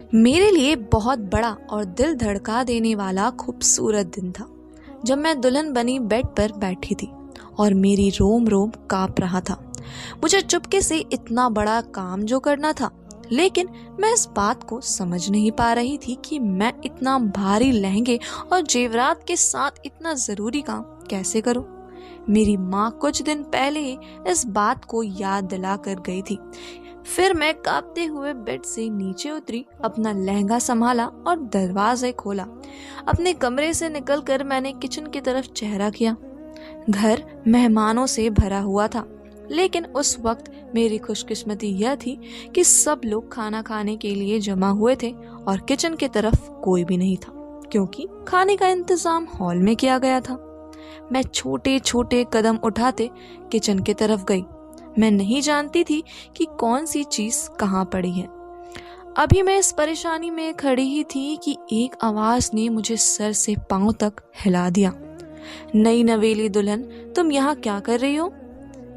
मेरे लिए बहुत बड़ा और दिल धड़का देने वाला खूबसूरत दिन था जब मैं दुल्हन बनी बेड पर बैठी थी और मेरी रोम रोम कांप रहा था। मुझे चुपके से इतना बड़ा काम जो करना था, लेकिन मैं इस बात को समझ नहीं पा रही थी कि मैं इतना भारी लहंगे और जेवरात के साथ इतना जरूरी काम कैसे करूं। मेरी माँ कुछ दिन पहले ही इस बात को याद दिला कर गई थी। फिर मैं कांपते हुए बेड से नीचे उतरी, अपना लहंगा संभाला और दरवाजे खोला। अपने कमरे से निकलकर मैंने किचन की तरफ चेहरा किया। घर मेहमानों से भरा हुआ था, लेकिन उस वक्त मेरी खुशकिस्मती यह थी कि सब लोग खाना खाने के लिए जमा हुए थे और किचन की तरफ कोई भी नहीं था, क्योंकि खाने का इंतजाम हॉल में किया गया था। मैं छोटे छोटे कदम उठाते किचन की तरफ गई। मैं नहीं जानती थी कि कौन सी चीज कहाँ पड़ी है। अभी मैं इस परेशानी में खड़ी ही थी कि एक आवाज ने मुझे सर से पांव तक हिला दिया। नई नवेली दुल्हन, तुम यहाँ क्या कर रही हो?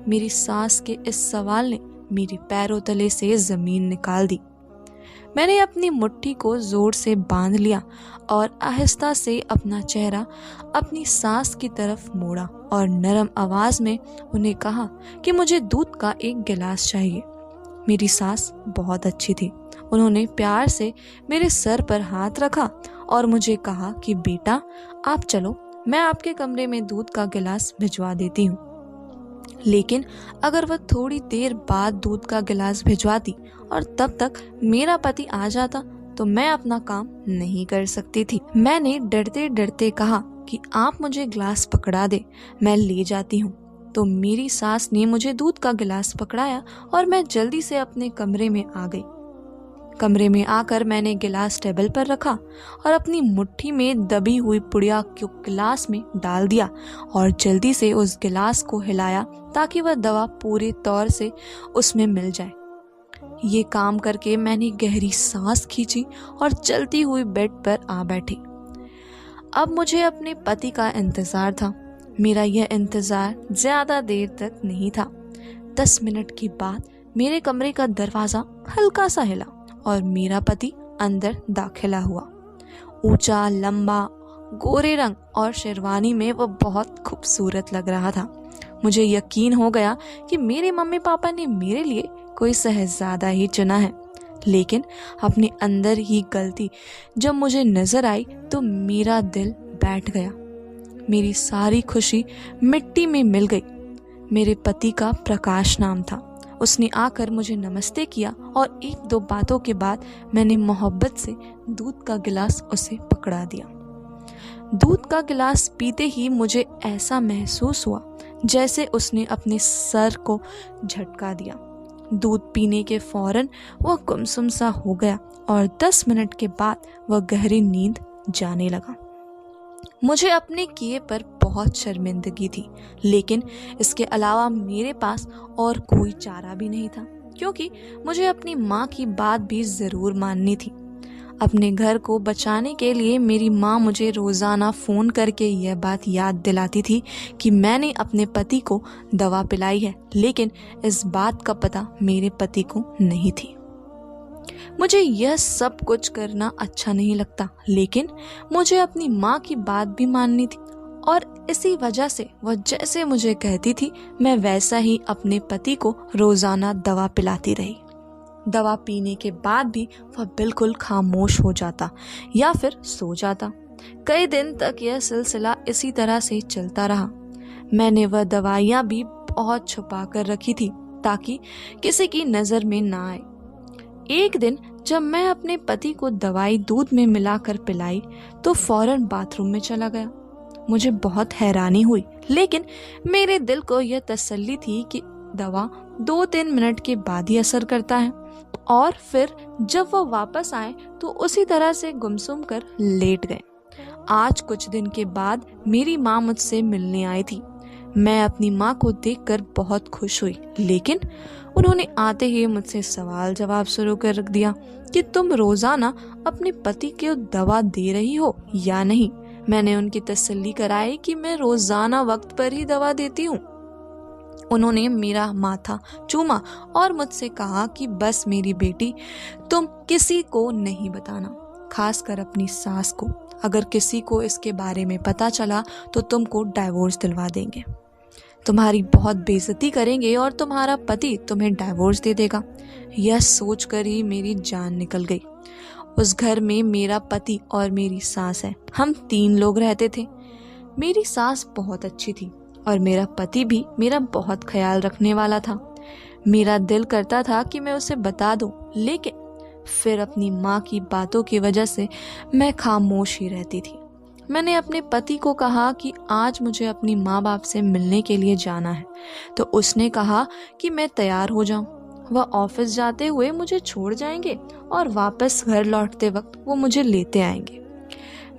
मेरी सास के इस सवाल ने मेरे पैरों तले से जमीन निकाल दी। मैंने अपनी मुट्ठी को जोर से बांध लिया और आहिस्ता से अपना चेहरा अपनी सास की तरफ मोड़ा और नरम आवाज में उन्हें कहा कि मुझे दूध का एक गिलास चाहिए। मेरी सास बहुत अच्छी थी। उन्होंने प्यार से मेरे सर पर हाथ रखा और मुझे कहा कि बेटा, आप चलो, मैं आपके कमरे में दूध का गिलास भिजवा देती हूँ। लेकिन अगर वह थोड़ी देर बाद दूध का गिलास भिजवाती और तब तक मेरा पति आ जाता तो मैं अपना काम नहीं कर सकती थी। मैंने डरते डरते कहा कि आप मुझे गिलास पकड़ा दे, मैं ले जाती हूँ। तो मेरी सास ने मुझे दूध का गिलास पकड़ाया और मैं जल्दी से अपने कमरे में आ गई। कमरे में आकर मैंने गिलास टेबल पर रखा और अपनी मुट्ठी में दबी हुई पुड़िया को गिलास में डाल दिया और जल्दी से उस गिलास को हिलाया ताकि वह दवा पूरे तौर से उसमें मिल जाए। ये काम करके मैंने गहरी सांस खींची और चलती हुई बेड पर आ बैठी। अब मुझे अपने पति का इंतजार था। मेरा यह इंतजार ज्यादा देर तक नहीं था। 10 मिनट के बाद मेरे कमरे का दरवाजा हल्का सा हिला और मेरा पति अंदर दाखिला हुआ। ऊंचा, लंबा, गोरे रंग और शेरवानी में वह बहुत खूबसूरत लग रहा था। मुझे यकीन हो गया कि मेरे मम्मी पापा ने मेरे लिए कोई शहजादा ही चुना है। लेकिन अपने अंदर ही गलती जब मुझे नजर आई तो मेरा दिल बैठ गया। मेरी सारी खुशी मिट्टी में मिल गई। मेरे पति का प्रकाश नाम था। उसने आकर मुझे नमस्ते किया और 1-2 बातों के बाद मैंने मोहब्बत से दूध का गिलास उसे पकड़ा दिया। दूध का गिलास पीते ही मुझे ऐसा महसूस हुआ जैसे उसने अपने सर को झटका दिया। दूध पीने के फौरन वह गुमसुम सा हो गया और 10 मिनट के बाद वह गहरी नींद जाने लगा। मुझे अपने किए पर बहुत शर्मिंदगी थी, लेकिन इसके अलावा मेरे पास और कोई चारा भी नहीं था, क्योंकि मुझे अपनी माँ की बात भी जरूर माननी थी। अपने घर को बचाने के लिए मेरी माँ मुझे रोजाना फोन करके यह बात याद दिलाती थी कि मैंने अपने पति को दवा पिलाई है, लेकिन इस बात का पता मेरे पति को नहीं थी। मुझे यह सब कुछ करना अच्छा नहीं लगता, लेकिन मुझे अपनी माँ की बात भी माननी थी और इसी वजह से वह जैसे मुझे कहती थी मैं वैसा ही अपने पति को रोजाना दवा पिलाती रही। दवा पीने के बाद भी वह बिल्कुल खामोश हो जाता या फिर सो जाता। कई दिन तक यह सिलसिला इसी तरह से चलता रहा। मैंने वह दवाइयाँ भी बहुत छुपा कर रखी थी ताकि किसी की नजर में ना आए। एक दिन जब मैं अपने पति को दवाई दूध में मिलाकर पिलाई तो फौरन बाथरूम में चला गया। मुझे बहुत हैरानी हुई, लेकिन मेरे दिल को यह तसल्ली थी कि दवा 2-3 मिनट के बाद ही असर करता है और फिर जब वह वापस आए तो उसी तरह से गुमसुम कर लेट गए। आज कुछ दिन के बाद मेरी माँ मुझसे मिलने आई थी। मैं अपनी माँ को देखकर बहुत खुश हुई, लेकिन उन्होंने आते ही मुझसे सवाल जवाब शुरू कर रख दिया कि तुम रोजाना अपने पति को दवा दे रही हो या नहीं। मैंने उनकी तसल्ली कराई कि मैं रोजाना वक्त पर ही दवा देती हूँ। उन्होंने मेरा माथा चूमा और मुझसे कहा कि बस मेरी बेटी, तुम किसी को नहीं बताना, खासकर अपनी सास को। अगर किसी को इसके बारे में पता चला तो तुमको डाइवोर्स दिलवा देंगे, तुम्हारी बहुत बेइज्जती करेंगे और तुम्हारा पति तुम्हें डाइवोर्स दे देगा। यह सोचकर ही मेरी जान निकल गई। उस घर में मेरा पति और मेरी सास है, हम 3 लोग रहते थे। मेरी सास बहुत अच्छी थी और मेरा पति भी मेरा बहुत ख्याल रखने वाला था। मेरा दिल करता था कि मैं उसे बता दूं, लेकिन फिर अपनी माँ की बातों की वजह से मैं खामोश ही रहती थी। मैंने अपने पति को कहा कि आज मुझे अपनी माँ बाप से मिलने के लिए जाना है, तो उसने कहा कि मैं तैयार हो जाऊं। वह ऑफिस जाते हुए मुझे छोड़ जाएंगे और वापस घर लौटते वक्त वो मुझे लेते आएंगे।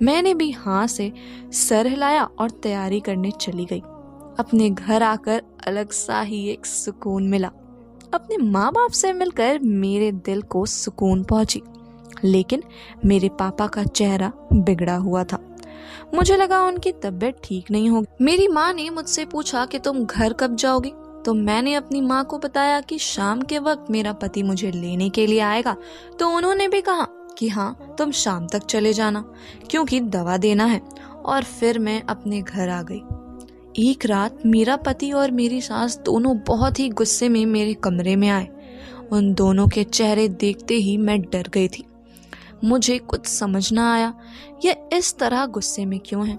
मैंने भी हाँ से सर हिलाया और तैयारी करने चली गई। अपने घर आकर अलग सा ही एक सुकून मिला। अपने माँ बाप से मिलकर मेरे दिल को सुकून पहुंची, लेकिन मेरे पापा का चेहरा बिगड़ा हुआ था। मुझे लगा उनकी तबीयत ठीक नहीं होगी। मेरी माँ ने मुझसे पूछा कि तुम घर कब जाओगी, तो मैंने अपनी माँ को बताया कि शाम के वक्त मेरा पति मुझे लेने के लिए आएगा। तो उन्होंने भी कहा कि हाँ, तुम शाम तक चले जाना, क्योंकि दवा देना है। और फिर मैं अपने घर आ गई। एक रात मेरा पति और मेरी सास दोनों बहुत ही गुस्से में मेरे कमरे में आए। उन दोनों के चेहरे देखते ही मैं डर गई थी। मुझे कुछ समझ ना आया, ये इस तरह गुस्से में क्यों हैं।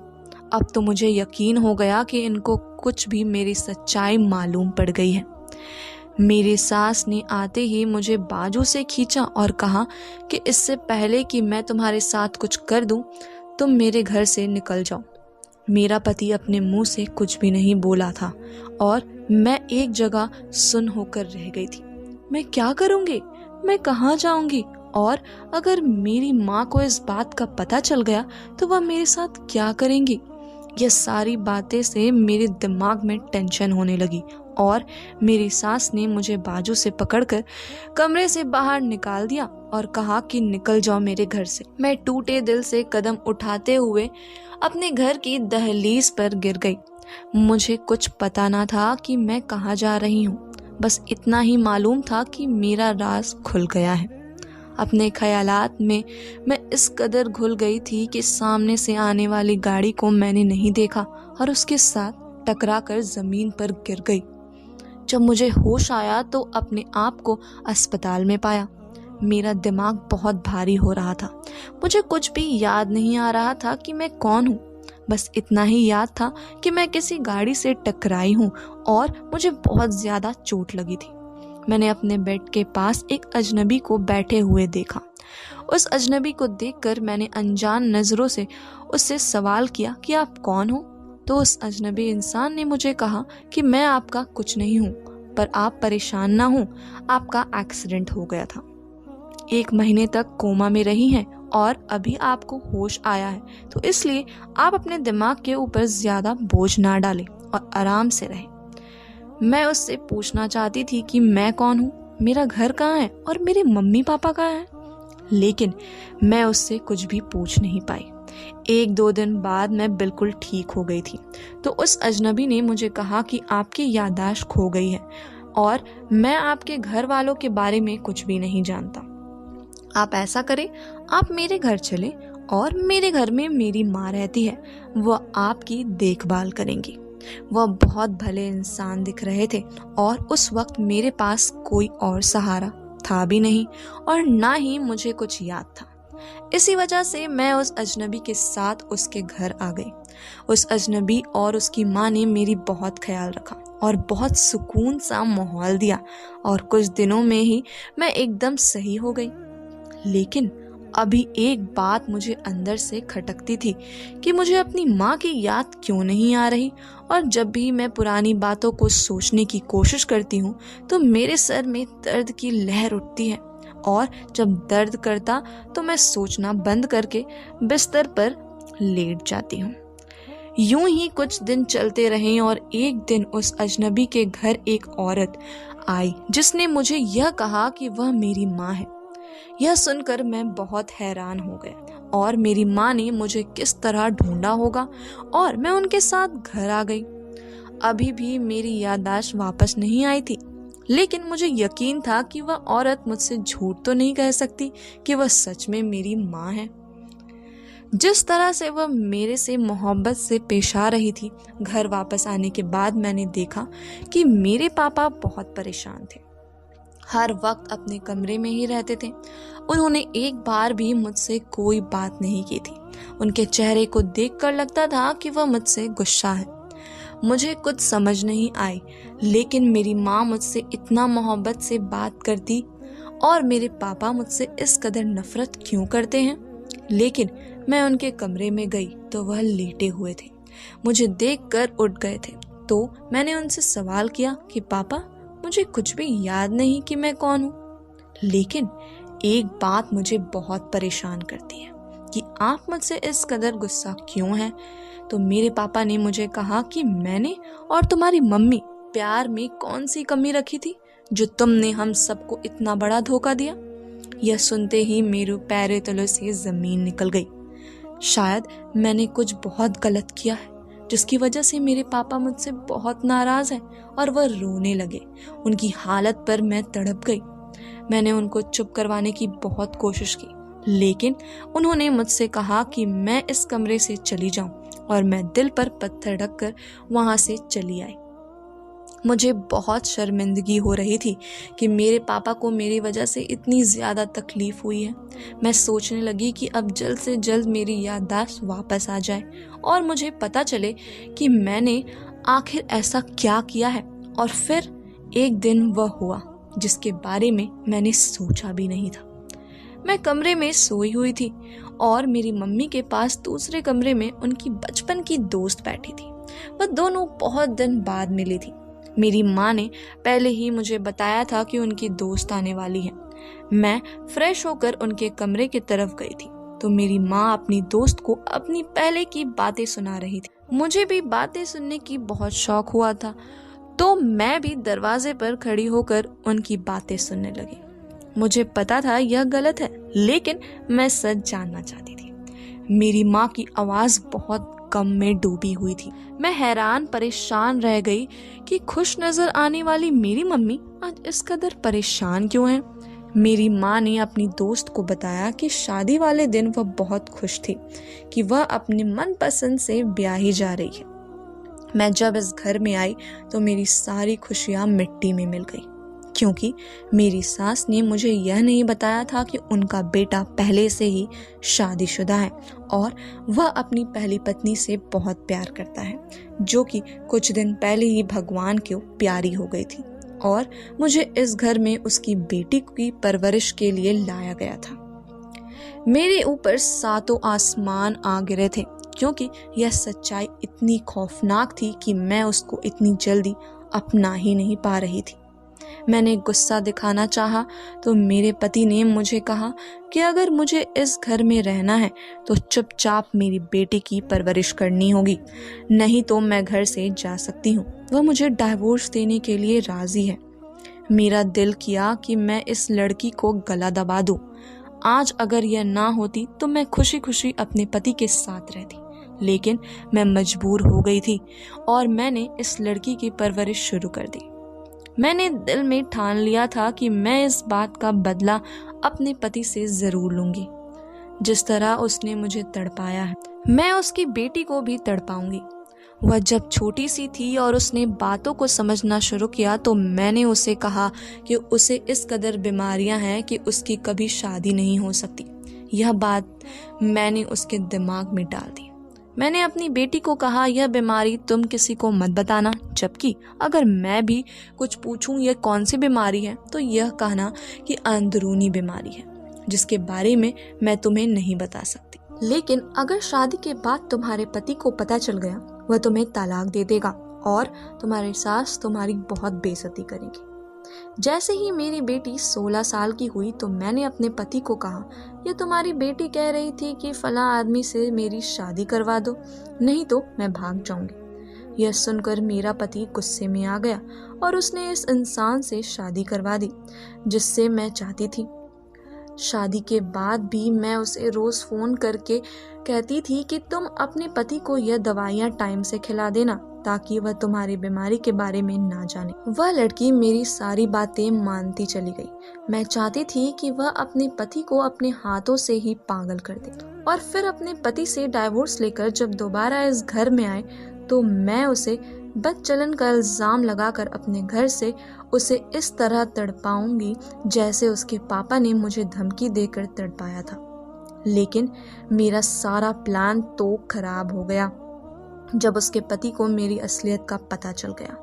अब तो मुझे यकीन हो गया कि इनको कुछ भी मेरी सच्चाई मालूम पड़ गई है। मेरी सास ने आते ही मुझे बाजू से खींचा और कहा कि इससे पहले कि मैं तुम्हारे साथ कुछ कर दूं, तुम मेरे घर से निकल जाओ। मेरा पति अपने मुंह से कुछ भी नहीं बोला था और मैं एक जगह सुन्न होकर रह गई थी। मैं क्या करूंगी, मैं कहाँ जाऊंगी, और अगर मेरी माँ को इस बात का पता चल गया तो वह मेरे साथ क्या करेंगी। ये सारी बातें से मेरे दिमाग में टेंशन होने लगी और मेरी सास ने मुझे बाजू से पकड़कर कमरे से बाहर निकाल दिया और कहा कि निकल जाओ मेरे घर से। मैं टूटे दिल से कदम उठाते हुए अपने घर की दहलीज पर गिर गई। मुझे कुछ पता ना था कि मैं कहाँ जा रही हूँ, बस इतना ही मालूम था कि मेरा राज खुल गया है। अपने ख्यालात में मैं इस कदर घुल गई थी कि सामने से आने वाली गाड़ी को मैंने नहीं देखा और उसके साथ टकराकर जमीन पर गिर गई। जब मुझे होश आया तो अपने आप को अस्पताल में पाया। मेरा दिमाग बहुत भारी हो रहा था। मुझे कुछ भी याद नहीं आ रहा था कि मैं कौन हूँ। बस इतना ही याद था कि मैं किसी गाड़ी से टकराई हूँ और मुझे बहुत ज्यादा चोट लगी थी। मैंने अपने बेड के पास एक अजनबी को बैठे हुए देखा। उस अजनबी को देखकर मैंने अनजान नजरों से उससे सवाल किया कि आप कौन हो। तो उस अजनबी इंसान ने मुझे कहा कि मैं आपका कुछ नहीं हूँ, पर आप परेशान ना हो, आपका एक्सीडेंट हो गया था। 1 महीने तक कोमा में रही हैं और अभी आपको होश आया है, तो इसलिए आप अपने दिमाग के ऊपर ज्यादा बोझ ना डालें और आराम से रहें। मैं उससे पूछना चाहती थी कि मैं कौन हूँ, मेरा घर कहाँ है और मेरे मम्मी पापा कहाँ हैं, लेकिन मैं उससे कुछ भी पूछ नहीं पाई। 1-2 दिन बाद मैं बिल्कुल ठीक हो गई थी। तो उस अजनबी ने मुझे कहा कि आपकी याददाश्त खो गई है और मैं आपके घर वालों के बारे में कुछ भी नहीं जानता। आप ऐसा करें, आप मेरे घर चलें और मेरे घर में मेरी माँ रहती है, वह आपकी देखभाल करेंगी। वह बहुत भले इंसान दिख रहे थे और उस वक्त मेरे पास कोई और सहारा था भी नहीं और ना ही मुझे कुछ याद था। इसी वजह से मैं उस अजनबी के साथ उसके घर आ गई। उस अजनबी और उसकी माँ ने मेरी बहुत ख्याल रखा और बहुत सुकून सा माहौल दिया और कुछ दिनों में ही मैं एकदम सही हो गई। लेकिन अभी एक बात मुझे अंदर से खटकती थी कि मुझे अपनी माँ की याद क्यों नहीं आ रही, और जब भी मैं पुरानी बातों को सोचने की कोशिश करती हूँ तो मेरे सर में दर्द की लहर उठती है और जब दर्द करता तो मैं सोचना बंद करके बिस्तर पर लेट जाती हूँ। यूं ही कुछ दिन चलते रहे और एक दिन उस अजनबी के घर एक औरत आई जिसने मुझे यह कहा कि वह मेरी माँ है। यह सुनकर मैं बहुत हैरान हो गया और मेरी माँ ने मुझे किस तरह ढूंढा होगा और मैं उनके साथ घर आ गई। अभी भी मेरी याददाश्त वापस नहीं आई थी, लेकिन मुझे यकीन था कि वह औरत मुझसे झूठ तो नहीं कह सकती कि वह सच में मेरी माँ है। जिस तरह से वह मेरे से मोहब्बत से पेश आ रही थी, घर वापस आने के बाद मैंने देखा कि मेरे पापा बहुत परेशान थे। हर वक्त अपने कमरे में ही रहते थे। उन्होंने एक बार भी मुझसे कोई बात नहीं की थी। उनके चेहरे को देखकर लगता था कि वह मुझसे गुस्सा है। मुझे कुछ समझ नहीं आई, लेकिन मेरी माँ मुझसे इतना मोहब्बत से बात करती और मेरे पापा मुझसे इस कदर नफरत क्यों करते हैं। लेकिन मैं उनके कमरे में गई तो वह लेटे हुए थे, मुझे देखकर उठ गए थे। तो मैंने उनसे सवाल किया कि पापा, मुझे कुछ भी याद नहीं कि मैं कौन हूँ। लेकिन एक बात मुझे बहुत परेशान करती है कि आप मुझसे इस कदर गुस्सा क्यों हैं। तो मेरे पापा ने मुझे कहा कि मैंने और तुम्हारी मम्मी प्यार में कौन सी कमी रखी थी जो तुमने हम सबको इतना बड़ा धोखा दिया। यह सुनते ही मेरे पैरों तलों से जमीन निकल गई। शायद मैंने कुछ बहुत गलत किया है, जिसकी वजह से मेरे पापा मुझसे बहुत नाराज हैं और वह रोने लगे। उनकी हालत पर मैं तड़प गई। मैंने उनको चुप करवाने की बहुत कोशिश की, लेकिन उन्होंने मुझसे कहा कि मैं इस कमरे से चली जाऊं, और मैं दिल पर पत्थर रखकर वहां से चली आई। मुझे बहुत शर्मिंदगी हो रही थी कि मेरे पापा को मेरी वजह से इतनी ज़्यादा तकलीफ हुई है। मैं सोचने लगी कि अब जल्द से जल्द मेरी याददाश्त वापस आ जाए और मुझे पता चले कि मैंने आखिर ऐसा क्या किया है। और फिर एक दिन वह हुआ जिसके बारे में मैंने सोचा भी नहीं था। मैं कमरे में सोई हुई थी और मेरी मम्मी के पास दूसरे कमरे में उनकी बचपन की दोस्त बैठी थी। वह दोनों बहुत दिन बाद मिली थी। मेरी माँ ने पहले ही मुझे बताया था कि उनकी दोस्त आने वाली है। मैं फ्रेश होकर उनके कमरे की तरफ गई थी तो मेरी माँ अपनी दोस्त को अपनी पहले की बातें सुना रही थी। मुझे भी बातें सुनने की बहुत शौक हुआ था, तो मैं भी दरवाजे पर खड़ी होकर उनकी बातें सुनने लगी। मुझे पता था यह गलत है, लेकिन मैं सच जानना चाहती थी। मेरी माँ की आवाज़ बहुत गम में डूबी हुई थी। मैं हैरान परेशान रह गई कि खुश नजर आने वाली मेरी मम्मी आज इस कदर परेशान क्यों है। मेरी माँ ने अपनी दोस्त को बताया कि शादी वाले दिन वह बहुत खुश थी कि वह अपने मनपसंद से ब्याही जा रही है। मैं जब इस घर में आई तो मेरी सारी खुशियाँ मिट्टी में मिल गई, क्योंकि मेरी सास ने मुझे यह नहीं बताया था कि उनका बेटा पहले से ही शादीशुदा है और वह अपनी पहली पत्नी से बहुत प्यार करता है, जो कि कुछ दिन पहले ही भगवान को प्यारी हो गई थी और मुझे इस घर में उसकी बेटी की परवरिश के लिए लाया गया था। मेरे ऊपर सातों आसमान आ गिरे थे, क्योंकि यह सच्चाई इतनी खौफनाक थी कि मैं उसको इतनी जल्दी अपना ही नहीं पा रही थी। मैंने गुस्सा दिखाना चाहा तो मेरे पति ने मुझे कहा कि अगर मुझे इस घर में रहना है तो चुपचाप मेरी बेटी की परवरिश करनी होगी, नहीं तो मैं घर से जा सकती हूँ। वह मुझे डाइवोर्स देने के लिए राजी है। मेरा दिल किया कि मैं इस लड़की को गला दबा दूं। आज अगर यह ना होती तो मैं खुशी खुशी अपने पति के साथ रहती, लेकिन मैं मजबूर हो गई थी और मैंने इस लड़की की परवरिश शुरू कर दी। मैंने दिल में ठान लिया था कि मैं इस बात का बदला अपने पति से जरूर लूंगी। जिस तरह उसने मुझे तड़पाया है, मैं उसकी बेटी को भी तड़पाऊंगी। वह जब छोटी सी थी और उसने बातों को समझना शुरू किया तो मैंने उसे कहा कि उसे इस कदर बीमारियां हैं कि उसकी कभी शादी नहीं हो सकती। यह बात मैंने उसके दिमाग में डाल दी। मैंने अपनी बेटी को कहा, यह बीमारी तुम किसी को मत बताना, जबकि अगर मैं भी कुछ पूछूं यह कौन सी बीमारी है तो यह कहना कि अंदरूनी बीमारी है जिसके बारे में मैं तुम्हें नहीं बता सकती। लेकिन अगर शादी के बाद तुम्हारे पति को पता चल गया, वह तुम्हें तलाक दे देगा और तुम्हारी सास तुम्हारी बहुत बेइज्जती करेगी। जैसे ही मेरी बेटी 16 साल की हुई तो मैंने अपने पति को कहा, ये तुम्हारी बेटी कह रही थी कि फलां आदमी से मेरी शादी करवा दो, नहीं तो मैं भाग जाऊंगी। यह सुनकर मेरा पति गुस्से में आ गया और उसने इस इंसान से शादी करवा दी जिससे मैं चाहती थी। शादी के बाद भी मैं उसे रोज फोन करके कहती थी कि तुम अपने पति को यह दवाइयाँ टाइम से खिला देना, ताकि वह तुम्हारी बीमारी के बारे में ना जाने। वह लड़की मेरी सारी बातें मानती चली गई। मैं चाहती थी कि वह अपने पति को अपने हाथों से ही पागल कर दे और फिर अपने पति से डाइवोर्स लेकर जब दोबारा इस घर में आए तो मैं उसे बदचलन का इल्जाम लगाकर अपने घर से उसे इस तरह तड़पाऊंगी जैसे उसके पापा ने मुझे धमकी देकर तड़पाया था। लेकिन मेरा सारा प्लान तो खराब हो गया जब उसके पति को मेरी असलियत का पता चल गया।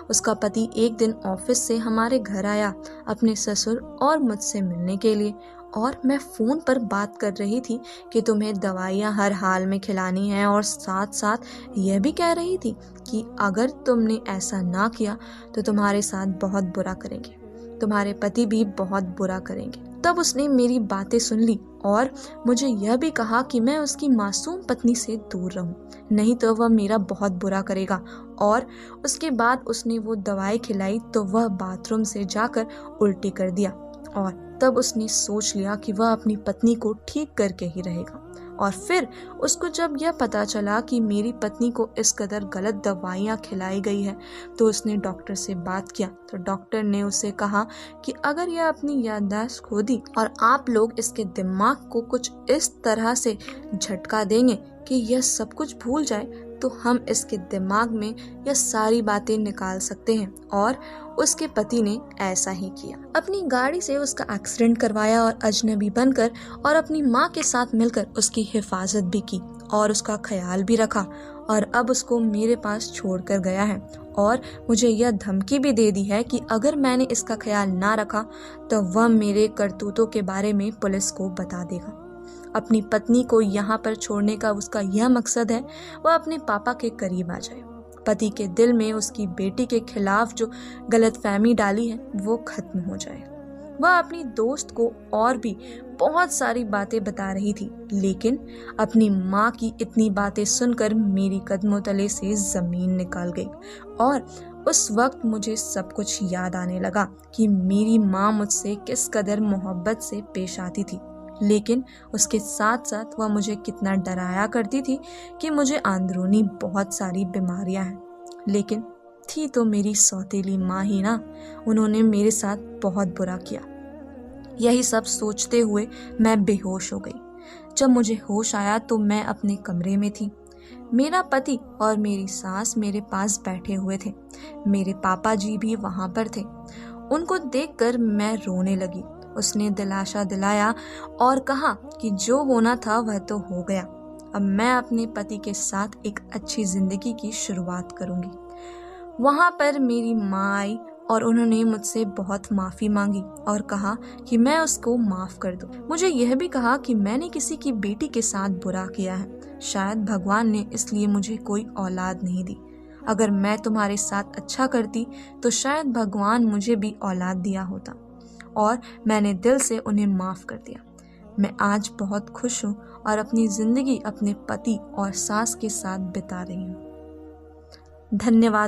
उसका पति एक दिन ऑफिस से हमारे घर आया अपने ससुर और मुझसे मिलने के लिए, और मैं फ़ोन पर बात कर रही थी कि तुम्हें दवाइयाँ हर हाल में खिलानी है और साथ साथ यह भी कह रही थी कि अगर तुमने ऐसा ना किया तो तुम्हारे साथ बहुत बुरा करेंगे, तुम्हारे पति भी बहुत बुरा करेंगे। तब उसने मेरी बातें सुन ली और मुझे यह भी कहा कि मैं उसकी मासूम पत्नी से दूर रहूं, नहीं तो वह मेरा बहुत बुरा करेगा। और उसके बाद उसने वो दवाई खिलाई तो वह बाथरूम से जाकर उल्टी कर दिया, और तब उसने सोच लिया कि वह अपनी पत्नी को ठीक करके ही रहेगा। और फिर उसको जब यह पता चला कि मेरी पत्नी को इस कदर गलत दवाइयाँ खिलाई गई है तो उसने डॉक्टर से बात किया। तो डॉक्टर ने उसे कहा कि अगर यह अपनी याददाश्त खो दी और आप लोग इसके दिमाग को कुछ इस तरह से झटका देंगे कि यह सब कुछ भूल जाए तो हम इसके दिमाग में यह सारी बातें निकाल सकते हैं। और उसके पति ने ऐसा ही किया। अपनी गाड़ी से उसका एक्सीडेंट करवाया और अजनबी बनकर और अपनी माँ के साथ मिलकर उसकी हिफाजत भी की और उसका ख्याल भी रखा, और अब उसको मेरे पास छोड़कर गया है और मुझे यह धमकी भी दे दी है कि अगर मैंने इसका ख्याल ना रखा तो वह मेरे करतूतों के बारे में पुलिस को बता देगा। अपनी पत्नी को यहाँ पर छोड़ने का उसका यह मकसद है वह अपने पापा के करीब आ जाए। पति के दिल में उसकी बेटी के खिलाफ जो गलतफहमी डाली है वो खत्म हो जाए। वह अपनी दोस्त को और भी बहुत सारी बातें बता रही थी, लेकिन अपनी माँ की इतनी बातें सुनकर मेरी कदमों तले से जमीन निकल गई। और उस वक्त मुझे सब कुछ याद आने लगा कि मेरी माँ मुझसे किस कदर मोहब्बत से पेश आती थी, लेकिन उसके साथ साथ वह मुझे कितना डराया करती थी कि मुझे अंदरूनी बहुत सारी बीमारियां हैं। लेकिन थी तो मेरी सौतेली माँ ही ना, उन्होंने मेरे साथ बहुत बुरा किया। यही सब सोचते हुए मैं बेहोश हो गई। जब मुझे होश आया तो मैं अपने कमरे में थी। मेरा पति और मेरी सास मेरे पास बैठे हुए थे। मेरे पापा जी भी वहां पर थे। उनको देखकर मैं रोने लगी। उसने दिलासा दिलाया और कहा कि जो होना था वह तो हो गया, अब मैं अपने पति के साथ एक अच्छी जिंदगी की शुरुआत करूंगी। वहां पर मेरी माँ आई और उन्होंने मुझसे बहुत माफ़ी मांगी और कहा कि मैं उसको माफ़ कर दूं। मुझे यह भी कहा कि मैंने किसी की बेटी के साथ बुरा किया है, शायद भगवान ने इसलिए मुझे कोई औलाद नहीं दी। अगर मैं तुम्हारे साथ अच्छा करती तो शायद भगवान मुझे भी औलाद दिया होता। और मैंने दिल से उन्हें माफ़ कर दिया। मैं आज बहुत खुश हूँ और अपनी ज़िंदगी अपने पति और सास के साथ बिता रही हूँ। धन्यवाद।